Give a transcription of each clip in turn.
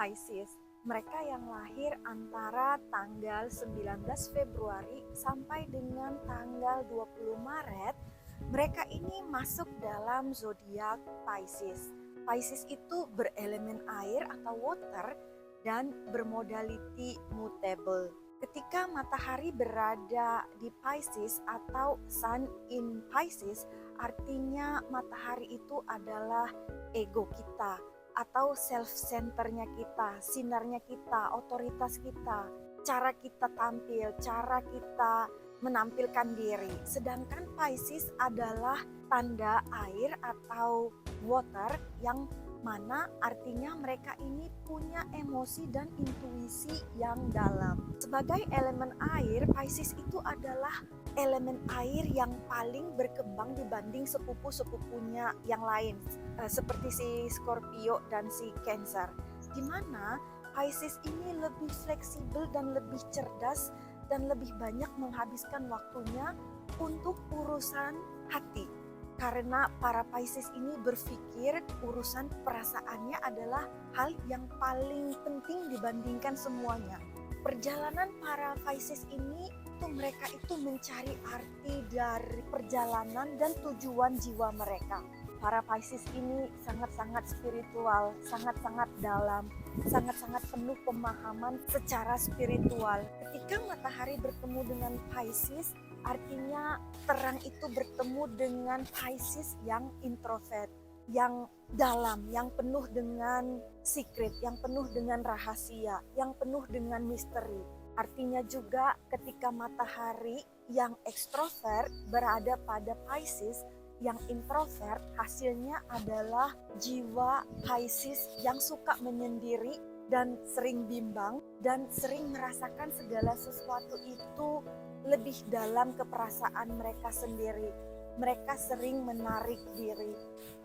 Pisces. Mereka yang lahir antara tanggal 19 Februari sampai dengan tanggal 20 Maret, mereka ini masuk dalam zodiak Pisces. Pisces itu berelemen air atau water dan bermodality mutable. Ketika matahari berada di Pisces atau Sun in Pisces, artinya matahari itu adalah ego kita atau self-centernya kita, sinarnya kita, otoritas kita, cara kita tampil, cara kita menampilkan diri. Sedangkan Pisces adalah tanda air atau water yang mana artinya mereka ini punya emosi dan intuisi yang dalam. Sebagai elemen air, Pisces itu adalah elemen air yang paling berkembang dibanding sepupu-sepupunya yang lain, seperti si Scorpio dan si Cancer, di mana Pisces ini lebih fleksibel dan lebih cerdas dan lebih banyak menghabiskan waktunya untuk urusan hati. Karena para Pisces ini berpikir urusan perasaannya adalah hal yang paling penting dibandingkan semuanya. Perjalanan para Pisces ini mereka itu mencari arti dari perjalanan dan tujuan jiwa mereka. Para Pisces ini sangat-sangat spiritual, sangat-sangat dalam, sangat-sangat penuh pemahaman secara spiritual. Ketika matahari bertemu dengan Pisces, artinya terang itu bertemu dengan Pisces yang introvert, yang dalam, yang penuh dengan secret, yang penuh dengan rahasia, yang penuh dengan misteri. Artinya juga ketika matahari yang ekstrovert berada pada Pisces, yang introvert, hasilnya adalah jiwa Pisces yang suka menyendiri dan sering bimbang dan sering merasakan segala sesuatu itu lebih dalam keperasaan mereka sendiri. Mereka sering menarik diri.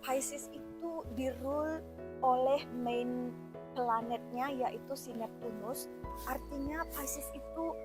Pisces itu dirule oleh main planetnya yaitu si Neptunus. Artinya Pisces itu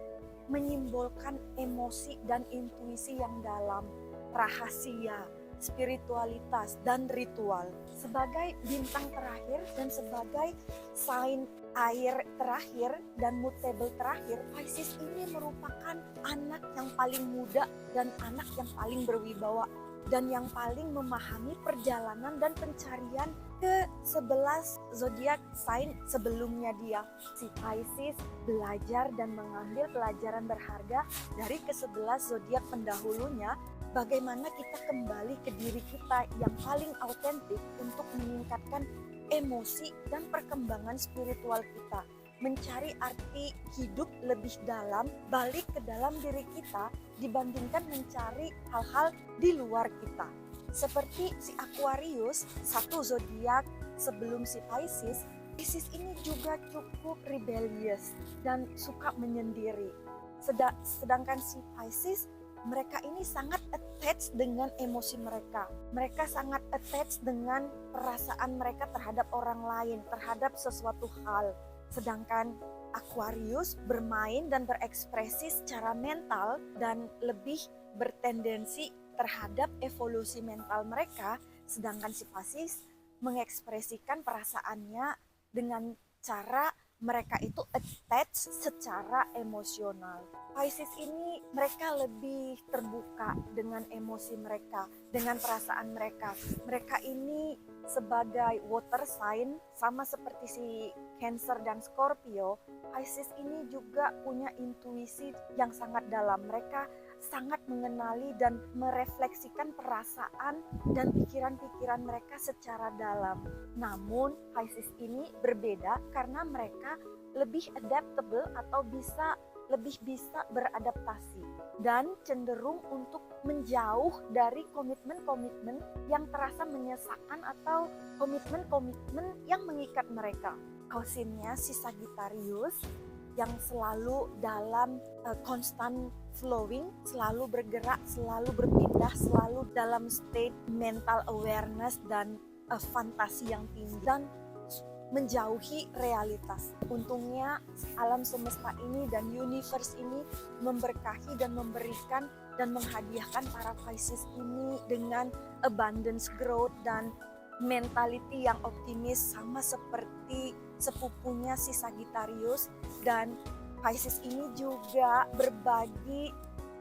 menyimbolkan emosi dan intuisi yang dalam, rahasia, spiritualitas, dan ritual. Sebagai bintang terakhir dan sebagai sign air terakhir dan mutable terakhir, Pisces ini merupakan anak yang paling muda dan anak yang paling berwibawa dan yang paling memahami perjalanan dan pencarian ke 11 zodiak sign sebelumnya dia. Si Pisces belajar dan mengambil pelajaran berharga dari ke-11 zodiak pendahulunya, bagaimana kita kembali ke diri kita yang paling autentik untuk meningkatkan emosi dan perkembangan spiritual kita, mencari arti hidup lebih dalam, balik ke dalam diri kita dibandingkan mencari hal-hal di luar kita. Seperti si Aquarius, satu zodiak sebelum si Pisces, Pisces ini juga cukup rebellious dan suka menyendiri. Sedangkan si Pisces, mereka ini sangat attached dengan emosi mereka. Mereka sangat attached dengan perasaan mereka terhadap orang lain, terhadap sesuatu hal. Sedangkan Aquarius bermain dan berekspresi secara mental dan lebih bertendensi terhadap evolusi mental mereka, sedangkan si Pisces mengekspresikan perasaannya dengan cara mereka itu attach secara emosional. Pisces ini mereka lebih terbuka dengan emosi mereka, dengan perasaan mereka. Mereka ini sebagai water sign, sama seperti si Cancer dan Scorpio, Pisces ini juga punya intuisi yang sangat dalam. Mereka sangat mengenali dan merefleksikan perasaan dan pikiran-pikiran mereka secara dalam. Namun Pisces ini berbeda karena mereka lebih adaptable atau lebih bisa beradaptasi dan cenderung untuk menjauh dari komitmen-komitmen yang terasa menyesakan atau komitmen-komitmen yang mengikat mereka. Kosinnya si Sagittarius yang selalu dalam constant flowing, selalu bergerak, selalu berpindah, selalu dalam state mental awareness dan fantasi yang tinggi dan menjauhi realitas. Untungnya alam semesta ini dan universe ini memberkahi dan memberikan dan menghadiahkan para Pisces ini dengan abundance growth dan mentality yang optimis sama seperti sepupunya si Sagittarius. Dan Pisces ini juga berbagi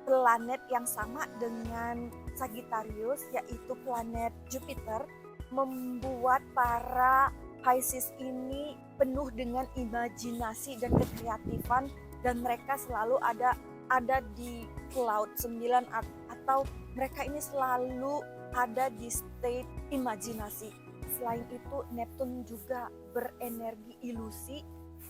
planet yang sama dengan Sagittarius, yaitu planet Jupiter, membuat para Pisces ini penuh dengan imajinasi dan kekreatifan, dan mereka selalu ada di cloud 9, atau mereka ini selalu ada di state imajinasi. Selain itu, Neptune juga berenergi ilusi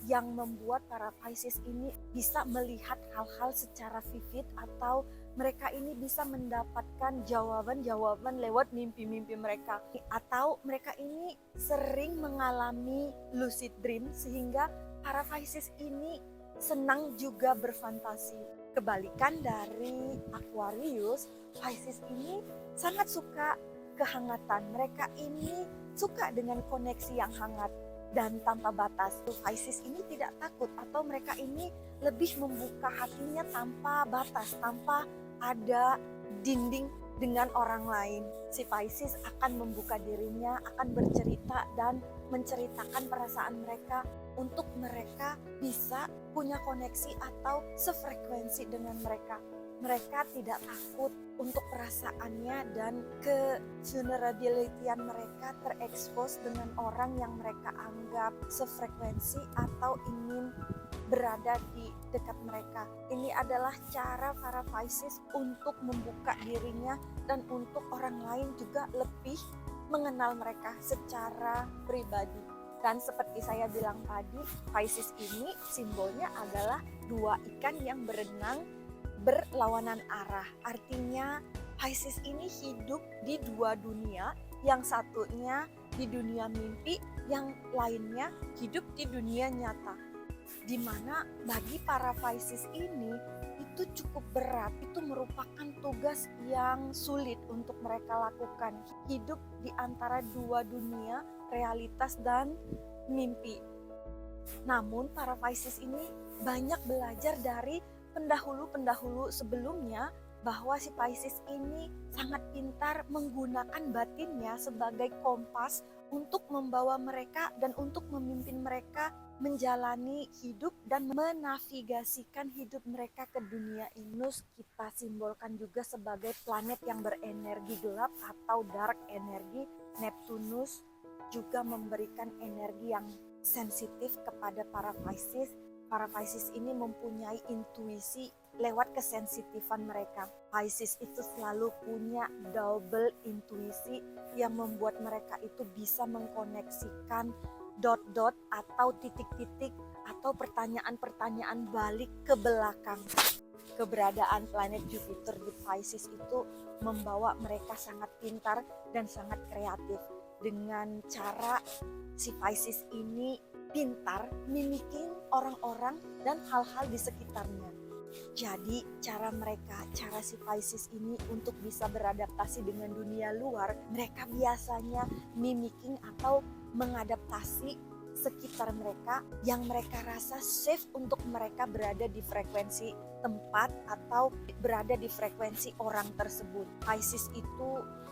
yang membuat para Pisces ini bisa melihat hal-hal secara vivid, atau mereka ini bisa mendapatkan jawaban-jawaban lewat mimpi-mimpi mereka, atau mereka ini sering mengalami lucid dream sehingga para Pisces ini senang juga berfantasi. Kebalikan dari Aquarius, Pisces ini sangat suka kehangatan. Mereka ini suka dengan koneksi yang hangat dan tanpa batas. Pisces ini tidak takut, atau mereka ini lebih membuka hatinya tanpa batas, tanpa ada dinding dengan orang lain. Si Pisces akan membuka dirinya, akan bercerita dan menceritakan perasaan mereka untuk mereka bisa punya koneksi atau sefrekuensi dengan mereka. Mereka tidak takut untuk perasaannya dan ke-vulnerability-an mereka terekspos dengan orang yang mereka anggap sefrekuensi atau ingin berada di dekat mereka. Ini adalah cara para Pisces untuk membuka dirinya dan untuk orang lain juga lebih mengenal mereka secara pribadi. Dan seperti saya bilang tadi, Pisces ini simbolnya adalah dua ikan yang berenang berlawanan arah. Artinya Pisces ini hidup di dua dunia, yang satunya di dunia mimpi, yang lainnya hidup di dunia nyata. Di mana bagi para Pisces ini itu cukup berat, itu merupakan tugas yang sulit untuk mereka lakukan. Hidup di antara dua dunia, realitas dan mimpi. Namun para Pisces ini banyak belajar dari pendahulu-pendahulu sebelumnya, bahwa si Pisces ini sangat pintar menggunakan batinnya sebagai kompas untuk membawa mereka dan untuk memimpin mereka menjalani hidup dan menavigasikan hidup mereka ke dunia ini. Kita simbolkan juga sebagai planet yang berenergi gelap atau dark energi. Neptunus juga memberikan energi yang sensitif kepada para Pisces. Para Pisces ini mempunyai intuisi lewat kesensitifan mereka. Pisces itu selalu punya double intuisi yang membuat mereka itu bisa mengkoneksikan dot-dot atau titik-titik atau pertanyaan-pertanyaan balik ke belakang. Keberadaan planet Jupiter di Pisces itu membawa mereka sangat pintar dan sangat kreatif. Dengan cara si Pisces ini pintar mimikin orang-orang dan hal-hal di sekitarnya. Jadi cara si Pisces ini untuk bisa beradaptasi dengan dunia luar, mereka biasanya mimicking atau mengadaptasi sekitar mereka yang mereka rasa safe untuk mereka berada di frekuensi tempat atau berada di frekuensi orang tersebut. Pisces itu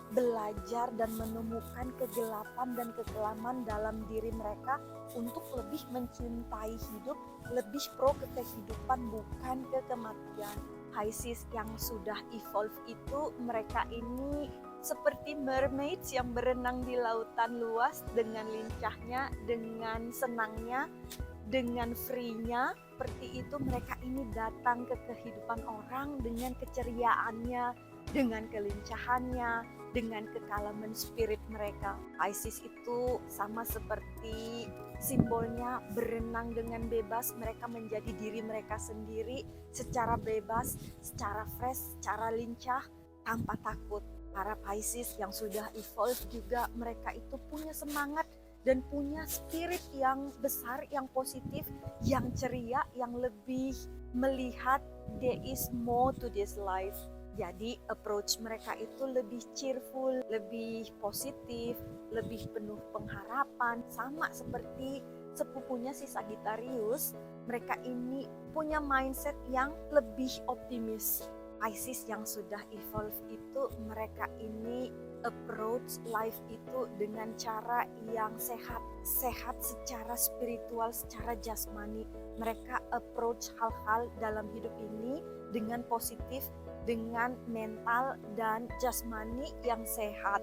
belajar dan menemukan kegelapan dan kekelaman dalam diri mereka untuk lebih mencintai hidup, lebih pro ke kehidupan bukan ke kematian. Pisces yang sudah evolve itu, mereka ini seperti mermaids yang berenang di lautan luas dengan lincahnya, dengan senangnya, dengan free-nya. Seperti itu mereka ini datang ke kehidupan orang dengan keceriaannya, dengan kelincahannya, dengan kekalaman spirit mereka. Pisces itu sama seperti simbolnya berenang dengan bebas. Mereka menjadi diri mereka sendiri secara bebas, secara fresh, secara lincah, tanpa takut. Para Pisces yang sudah evolve juga, mereka itu punya semangat dan punya spirit yang besar, yang positif, yang ceria, yang lebih melihat there is more to this life. Jadi approach mereka itu lebih cheerful, lebih positif, lebih penuh pengharapan. Sama seperti sepupunya si Sagittarius, mereka ini punya mindset yang lebih optimis. Pisces yang sudah evolve itu, mereka ini approach life itu dengan cara yang sehat secara spiritual, secara jasmani. Mereka approach hal-hal dalam hidup ini dengan positif, dengan mental dan jasmani yang sehat.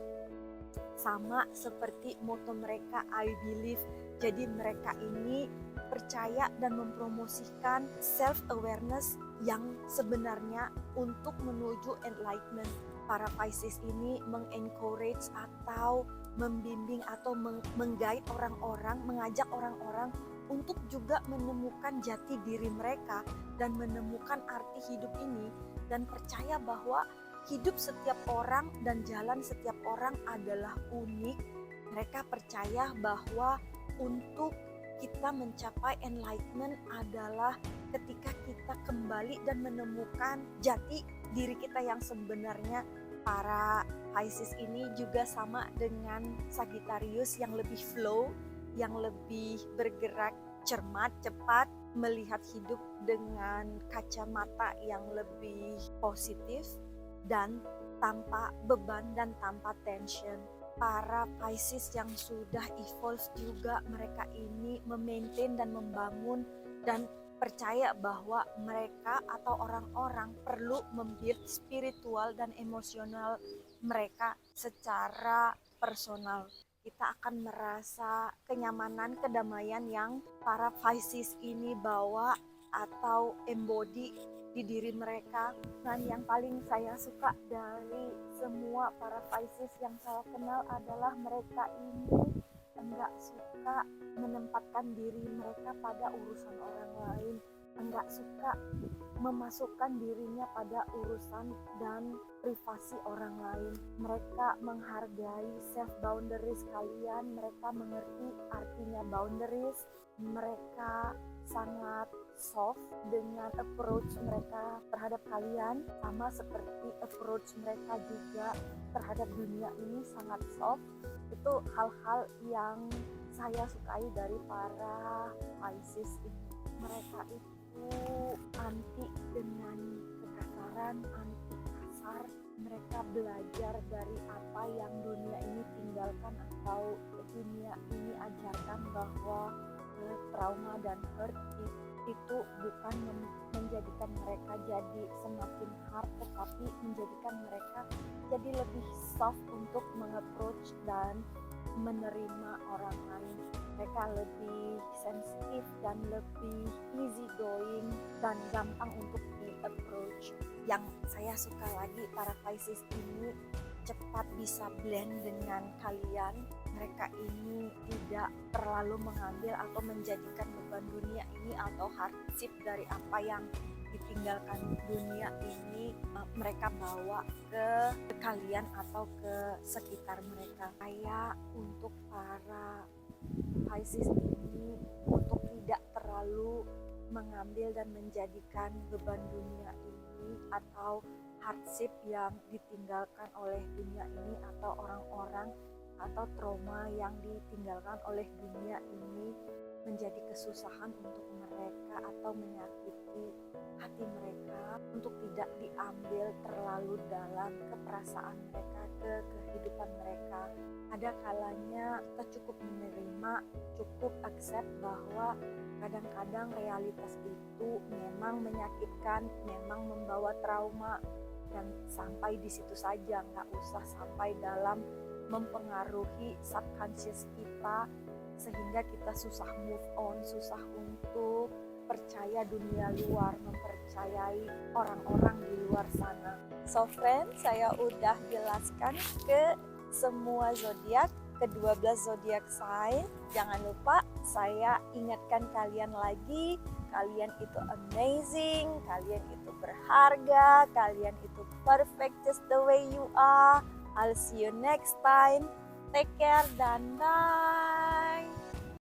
Sama seperti moto mereka, I believe. Jadi mereka ini percaya dan mempromosikan self-awareness yang sebenarnya untuk menuju enlightenment. Para Pisces ini mengencourage atau membimbing atau mengguide orang-orang, mengajak orang-orang untuk juga menemukan jati diri mereka dan menemukan arti hidup ini, dan percaya bahwa hidup setiap orang dan jalan setiap orang adalah unik. Mereka percaya bahwa untuk kita mencapai enlightenment adalah ketika kita kembali dan menemukan jati diri kita yang sebenarnya. Para Pisces ini juga sama dengan Sagittarius yang lebih flow, yang lebih bergerak cermat, cepat, melihat hidup dengan kacamata yang lebih positif dan tanpa beban dan tanpa tension. Para Pisces yang sudah evolve juga, mereka ini memaintain dan membangun dan percaya bahwa mereka atau orang-orang perlu membuild spiritual dan emosional mereka secara personal. Kita akan merasa kenyamanan, kedamaian yang para Pisces ini bawa atau embody di diri mereka. Dan yang paling saya suka dari semua para Pisces yang saya kenal adalah mereka ini enggak suka menempatkan diri mereka pada urusan orang lain, enggak suka memasukkan dirinya pada urusan dan privasi orang lain. Mereka menghargai self boundaries kalian, mereka mengerti artinya boundaries, mereka sangat soft dengan approach mereka terhadap kalian, sama seperti approach mereka juga terhadap dunia ini sangat soft. Itu hal-hal yang saya sukai dari para Pisces ini. Mereka itu anti dengan kekasaran, anti kasar. Mereka belajar dari apa yang dunia ini tinggalkan atau dunia ini ajarkan, bahwa trauma dan hurt itu bukan menjadikan mereka jadi semakin hard, tetapi menjadikan mereka jadi lebih soft untuk mengapproach dan menerima orang lain. Mereka lebih sensitif dan lebih easy going dan gampang untuk di-approach. Yang saya suka lagi, para Pisces ini cepat bisa blend dengan kalian. Mereka ini tidak terlalu mengambil atau menjadikan beban dunia ini atau hardship dari apa yang ditinggalkan dunia ini mereka bawa ke kalian atau ke sekitar mereka. Kayak untuk para Pisces ini untuk tidak terlalu mengambil dan menjadikan beban dunia ini atau hardship yang ditinggalkan oleh dunia ini atau orang-orang atau trauma yang ditinggalkan oleh dunia ini menjadi kesusahan untuk mereka atau menyakiti hati mereka, untuk tidak diambil terlalu dalam ke perasaan mereka, ke kehidupan mereka. Ada kalanya kita cukup menerima, cukup accept bahwa kadang-kadang realitas itu memang menyakitkan, memang membawa trauma, dan sampai di situ saja, nggak usah sampai dalam mempengaruhi subconscious kita sehingga kita susah move on, susah untuk percaya dunia luar, mempercayai orang-orang di luar sana. So friends, saya udah jelaskan ke semua zodiak, ke-12 zodiak sign. Jangan lupa saya ingatkan kalian lagi, kalian itu amazing, kalian itu berharga, kalian itu perfect just the way you are. I'll see you next time. Take care dan bye.